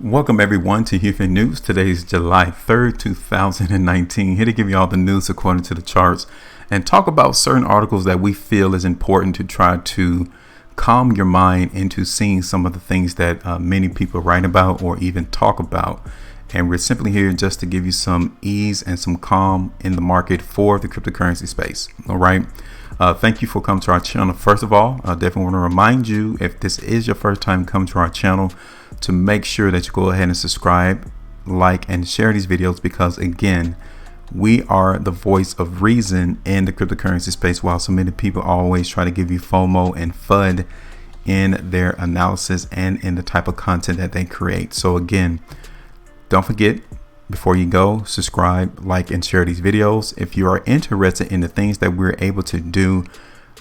Welcome everyone to HueFin News. Today is July 3rd, 2019. Here to give you all the news according to the charts and talk about certain articles that we feel is important to try to calm your mind into seeing some of the things that many people write about or even talk about. And we're simply here just to give you some ease and some calm in the market for the cryptocurrency space. All right. Thank you for coming to our channel. First of all, I definitely want to remind you, if this is your first time coming to our channel, to make sure that you go ahead and subscribe, like, and share these videos, because again, we are the voice of reason in the cryptocurrency space, while so many people always try to give you FOMO and FUD in their analysis and in the type of content that they create. So again, don't forget, before you go, subscribe, like, and share these videos. If you are interested in the things that we're able to do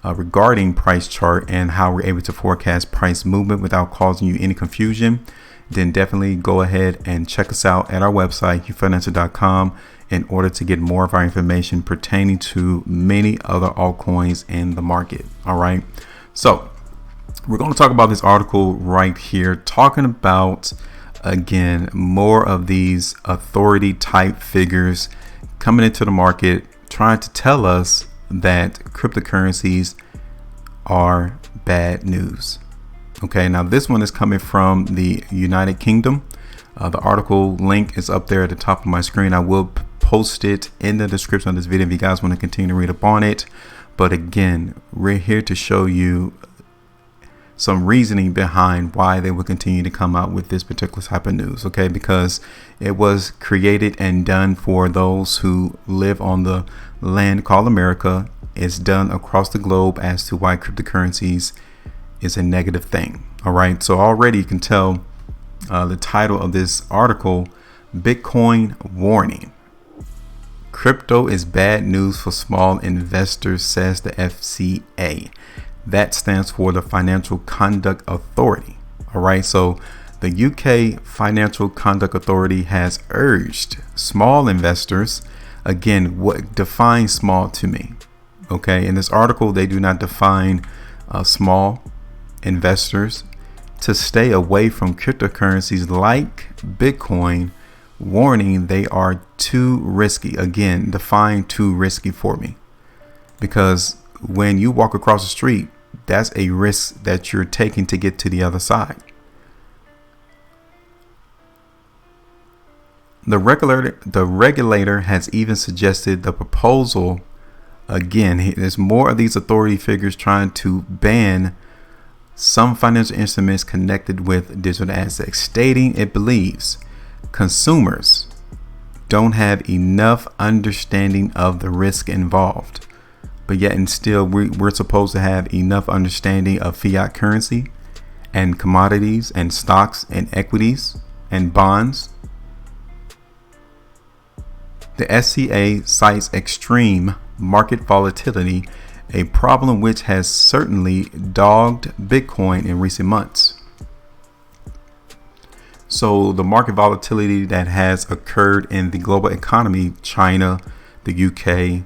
regarding price chart and how we're able to forecast price movement without causing you any confusion, then definitely go ahead and check us out at our website, HueFinancial.com, in order to get more of our information pertaining to many other altcoins in the market. All right. So we're going to talk about this article right here, talking about, again, more of these authority type figures coming into the market, trying to tell us that cryptocurrencies are bad news. Okay, now this one is coming from the United Kingdom. The article link is up there at the top of my screen. I will post it in the description of this video if you guys want to continue to read up on it. But again, we're here to show you some reasoning behind why they will continue to come out with this particular type of news. Okay, because it was created and done for those who live on the land called America. It's done across the globe as to why cryptocurrencies is a negative thing. All right, so already you can tell the title of this article: Bitcoin warning. Crypto is bad news for small investors, says the FCA. That stands for the Financial Conduct Authority. All right, so the UK Financial Conduct Authority has urged small investors, again, what defines small to me? Okay, in this article, they do not define small investors, to stay away from cryptocurrencies like Bitcoin, warning they are too risky. Again, define too risky for me, because when you walk across the street, that's a risk that you're taking to get to the other side. The regulator has even suggested the proposal. Again, there's more of these authority figures trying to ban some financial instruments connected with digital assets, stating it believes consumers don't have enough understanding of the risk involved. But yet and still, we're supposed to have enough understanding of fiat currency and commodities and stocks and equities and bonds. The SCA cites extreme market volatility, a problem which has certainly dogged Bitcoin in recent months. So the market volatility that has occurred in the global economy, China, the UK,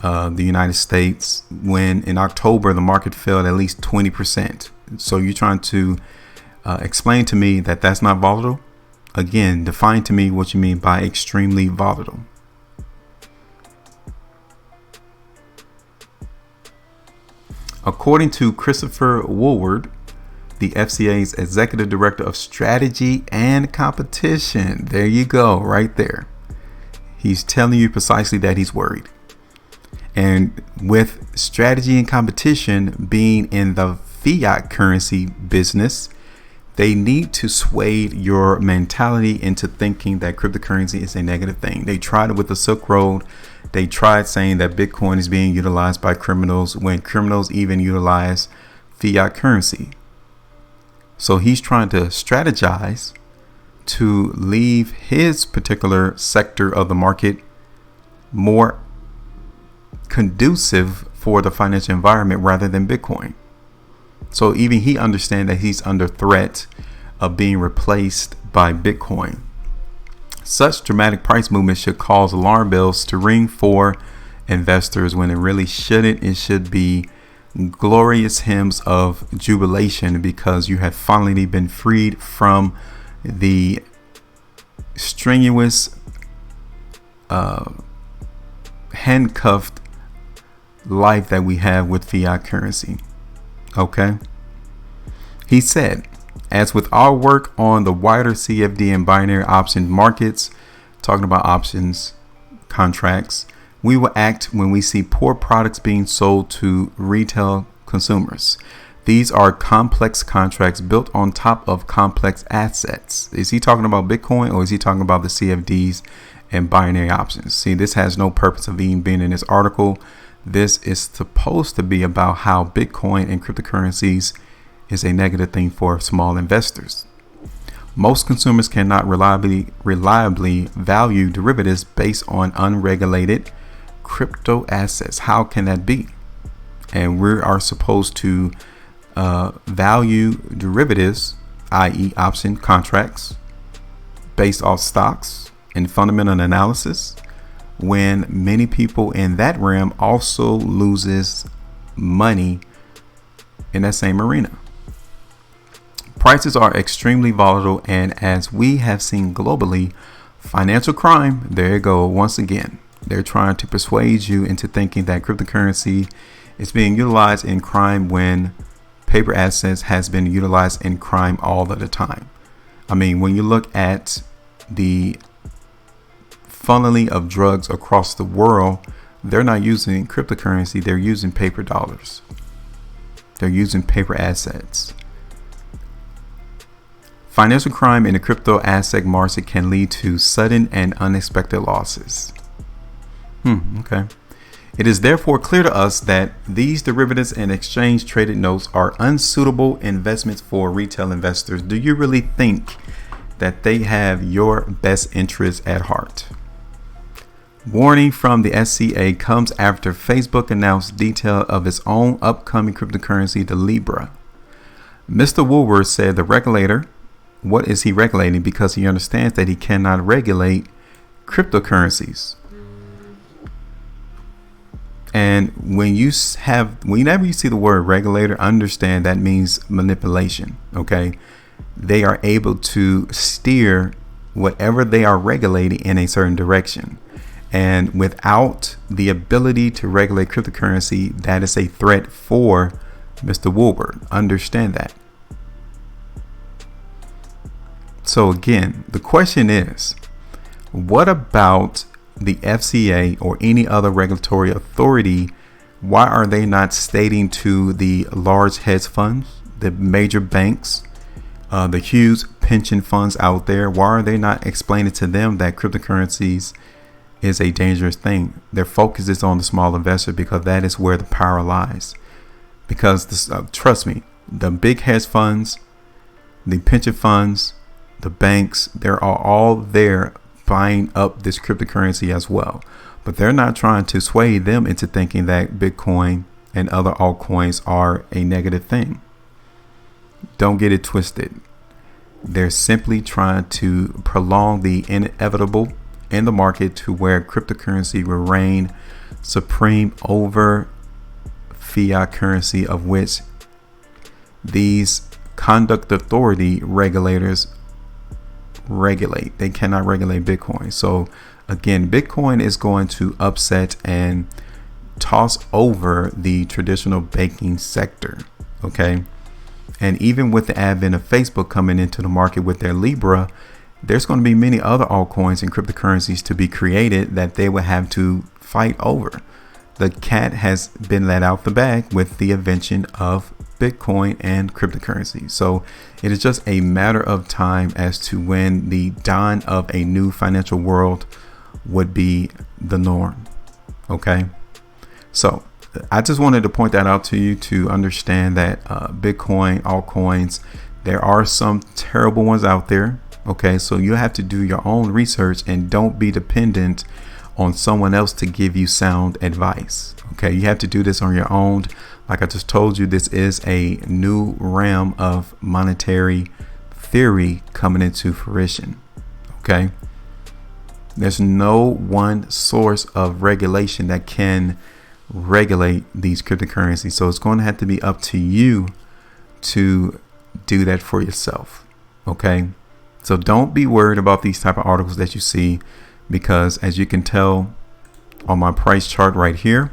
the United States, when in October the market fell at least 20%. So you're trying to explain to me that that's not volatile? Again, define to me what you mean by extremely volatile. According to Christopher Woolward, the FCA's Executive Director of Strategy and Competition, there you go, right there. He's telling you precisely that he's worried. And with strategy and competition being in the fiat currency business, they need to sway your mentality into thinking that cryptocurrency is a negative thing. They tried it with the Silk Road. They tried saying that Bitcoin is being utilized by criminals when criminals even utilize fiat currency. So he's trying to strategize to leave his particular sector of the market more conducive for the financial environment rather than Bitcoin. So even he understands that he's under threat of being replaced by Bitcoin. Such dramatic price movements should cause alarm bells to ring for investors when it really shouldn't. It should be glorious hymns of jubilation because you have finally been freed from the strenuous, handcuffed life that we have with fiat currency. Okay. He said, as with our work on the wider CFD and binary option markets, talking about options contracts, we will act when we see poor products being sold to retail consumers. These are complex contracts built on top of complex assets. Is he talking about Bitcoin, or is he talking about the CFDs and binary options? See, this has no purpose of even being in this article. This is supposed to be about how Bitcoin and cryptocurrencies is a negative thing for small investors. Most consumers cannot reliably value derivatives based on unregulated crypto assets. How can that be? And we are supposed to value derivatives, i.e. option contracts, based off stocks and fundamental analysis, when many people in that realm also loses money in that same arena. Prices are extremely volatile, and as we have seen globally, financial crime, there you go once again. They're trying to persuade you into thinking that cryptocurrency is being utilized in crime when paper assets has been utilized in crime all of the time. I mean, when you look at the funneling of drugs across the world, they're not using cryptocurrency, they're using paper dollars. They're using paper assets. Financial crime in the crypto asset market can lead to sudden and unexpected losses. Okay. It is therefore clear to us that these derivatives and exchange traded notes are unsuitable investments for retail investors. Do you really think that they have your best interest at heart? Warning from the SCA comes after Facebook announced detail of its own upcoming cryptocurrency, the Libra. Mr. Woolworth said the regulator, what is he regulating? Because he understands that he cannot regulate cryptocurrencies. And whenever you see the word regulator, understand that means manipulation. Okay. They are able to steer whatever they are regulating in a certain direction. And without the ability to regulate cryptocurrency, that is a threat for Mr. Woolworth. Understand that. So again, the question is, what about the FCA or any other regulatory authority? Why are they not stating to the large hedge funds, the major banks, the huge pension funds out there? Why are they not explaining to them that cryptocurrencies is a dangerous thing? Their focus is on the small investor because that is where the power lies. Because trust me, the big hedge funds, the pension funds, the banks, they're all there buying up this cryptocurrency as well. But they're not trying to sway them into thinking that Bitcoin and other altcoins are a negative thing. Don't get it twisted. They're simply trying to prolong the inevitable in the market to where cryptocurrency will reign supreme over fiat currency, of which these conduct authority regulators regulate. They cannot regulate Bitcoin. So again, Bitcoin is going to upset and toss over the traditional banking sector. Okay. And even with the advent of Facebook coming into the market with their Libra, there's going to be many other altcoins and cryptocurrencies to be created that they will have to fight over. The cat has been let out the bag with the invention of Bitcoin and cryptocurrency. So it is just a matter of time as to when the dawn of a new financial world would be the norm. Okay. So I just wanted to point that out to you to understand that Bitcoin, altcoins, there are some terrible ones out there. Okay. So you have to do your own research and don't be dependent on someone else to give you sound advice. Okay. You have to do this on your own. Like I just told you, this is a new realm of monetary theory coming into fruition. Okay. There's no one source of regulation that can regulate these cryptocurrencies. So it's going to have to be up to you to do that for yourself. Okay. So don't be worried about these type of articles that you see, because as you can tell on my price chart right here,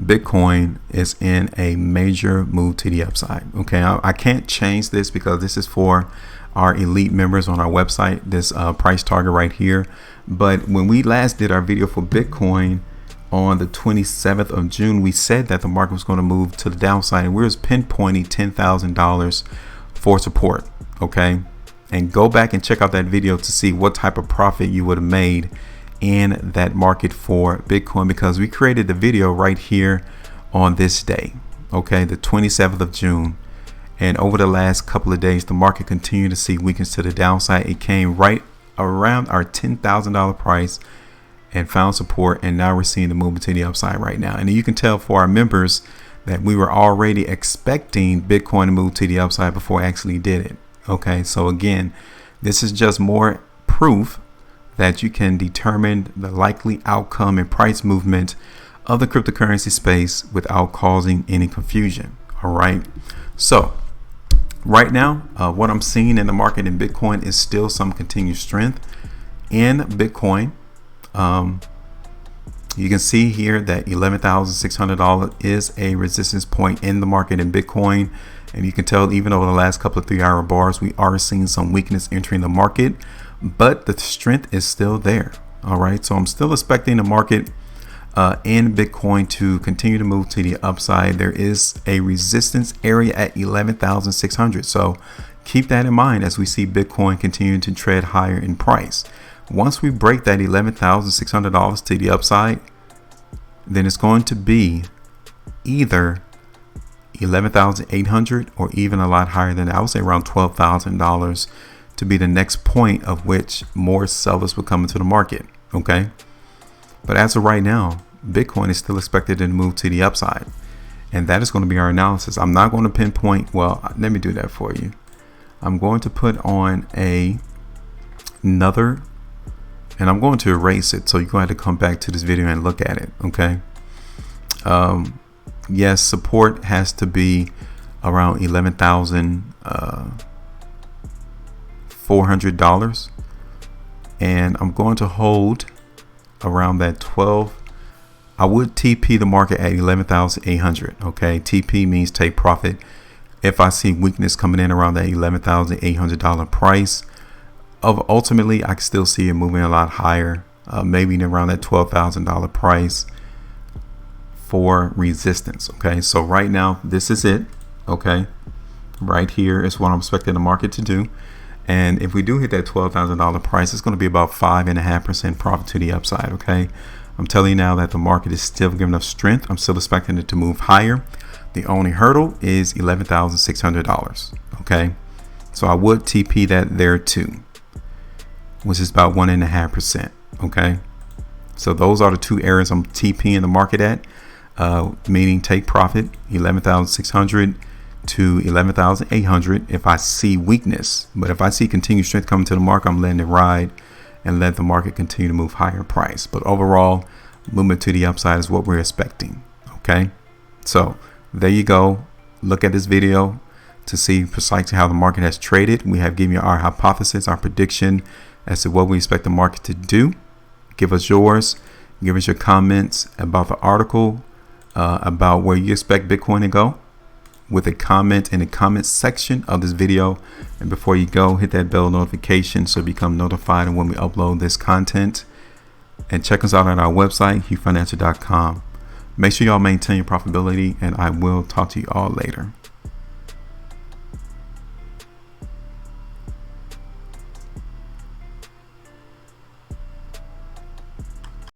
Bitcoin is in a major move to the upside. Okay, I can't change this because this is for our elite members on our website, this price target right here. But when we last did our video for Bitcoin on the 27th of June, we said that the market was going to move to the downside, and we were pinpointing $10,000 for support. Okay, and go back and check out that video to see what type of profit you would have made in that market for Bitcoin, because we created the video right here on this day, okay, the 27th of June. And over the last couple of days, the market continued to see weakness to the downside. It came right around our $10,000 price and found support, and now we're seeing the movement to the upside right now. And you can tell for our members that we were already expecting Bitcoin to move to the upside before I actually did it. Okay, so again, this is just more proof that you can determine the likely outcome and price movement of the cryptocurrency space without causing any confusion. All right, so right now, what I'm seeing in the market in Bitcoin is still some continued strength in Bitcoin. You can see here that $11,600 is a resistance point in the market in Bitcoin. And you can tell even over the last couple of 3-hour bars, we are seeing some weakness entering the market, but the strength is still there. All right, so I'm still expecting the market in Bitcoin to continue to move to the upside. There is a resistance area at 11,600. So keep that in mind as we see Bitcoin continue to tread higher in price. Once we break that $11,600 to the upside, then it's going to be either 11,800 or even a lot higher than that. I would say around $12,000 to be the next point of which more sellers will come into the market. Okay, but as of right now, Bitcoin is still expected to move to the upside, and that is going to be our analysis. I'm not going to pinpoint. Well, let me do that for you. I'm going to put on another, and I'm going to erase it, so you're going to have to come back to this video and look at it. Okay. Yes, support has to be around $11,400, and I'm going to hold around that 12. I would TP the market at 11,800. Okay, TP means take profit. If I see weakness coming in around that $11,800 price, ultimately I can still see it moving a lot higher, maybe around that $12,000 price for resistance. Okay, so right now this is it. Okay, right here is what I'm expecting the market to do, and if we do hit that $12,000 price, it's going to be about 5.5% profit to the upside. Okay, I'm telling you now that the market is still giving us strength. I'm still expecting it to move higher. The only hurdle is $11,600. Okay, so I would TP that there too, which is about 1.5%. Okay, so those are the two areas I'm TPing the market at. Meaning take profit 11,600 to 11,800 if I see weakness. But if I see continued strength coming to the market, I'm letting it ride and let the market continue to move higher in price. But overall, movement to the upside is what we're expecting. Okay, so there you go. Look at this video to see precisely how the market has traded. We have given you our hypothesis, our prediction as to what we expect the market to do. Give us yours. Give us your comments about the article, about where you expect Bitcoin to go, with a comment in the comment section of this video. And before you go, hit that bell notification so you become notified when we upload this content. And check us out on our website, HueFinancial.com. Make sure y'all maintain your profitability, and I will talk to you all later.